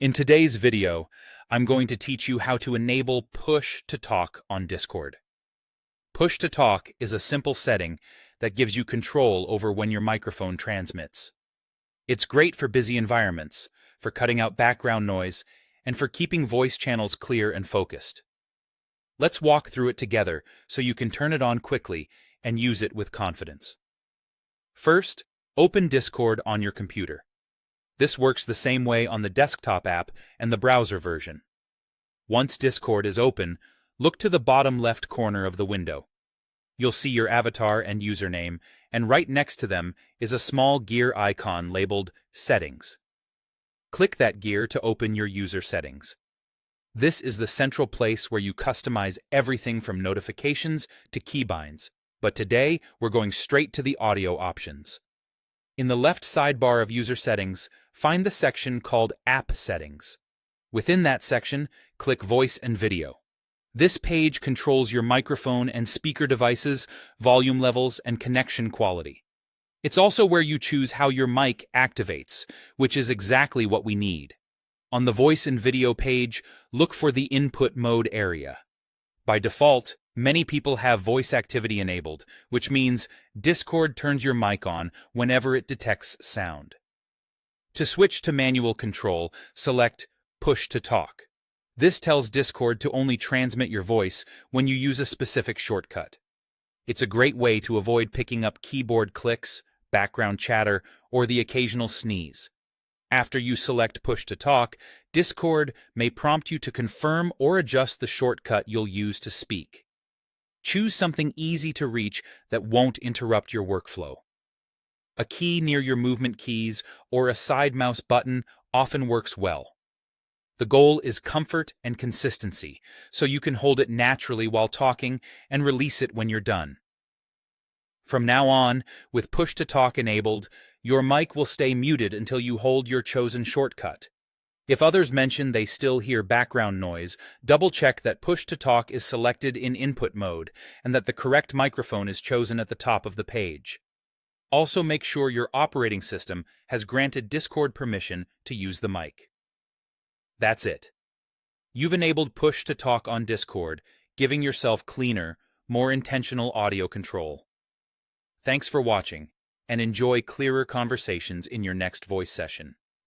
In today's video, I'm going to teach you how to enable push-to-talk on Discord. Push-to-talk is a simple setting that gives you control over when your microphone transmits. It's great for busy environments, for cutting out background noise, and for keeping voice channels clear and focused. Let's walk through it together so you can turn it on quickly and use it with confidence. First, open Discord on your computer. This works the same way on the desktop app and the browser version. Once Discord is open, look to the bottom left corner of the window. You'll see your avatar and username, and right next to them is a small gear icon labeled Settings. Click that gear to open your user settings. This is the central place where you customize everything from notifications to keybinds, but today we're going straight to the audio options. In the left sidebar of User Settings, find the section called App Settings. Within that section, click Voice and Video. This page controls your microphone and speaker devices, volume levels, and connection quality. It's also where you choose how your mic activates, which is exactly what we need. On the Voice and Video page, look for the Input Mode area. By default, many people have voice activity enabled, which means Discord turns your mic on whenever it detects sound. To switch to manual control, select Push to Talk. This tells Discord to only transmit your voice when you use a specific shortcut. It's a great way to avoid picking up keyboard clicks, background chatter, or the occasional sneeze. After you select Push to Talk, Discord may prompt you to confirm or adjust the shortcut you'll use to speak. Choose something easy to reach that won't interrupt your workflow. A key near your movement keys or a side mouse button often works well. The goal is comfort and consistency, so you can hold it naturally while talking and release it when you're done. From now on, with Push to Talk enabled, your mic will stay muted until you hold your chosen shortcut. If others mention they still hear background noise, double-check that Push to Talk is selected in input mode and that the correct microphone is chosen at the top of the page. Also make sure your operating system has granted Discord permission to use the mic. That's it. You've enabled Push to Talk on Discord, giving yourself cleaner, more intentional audio control. Thanks for watching, and enjoy clearer conversations in your next voice session.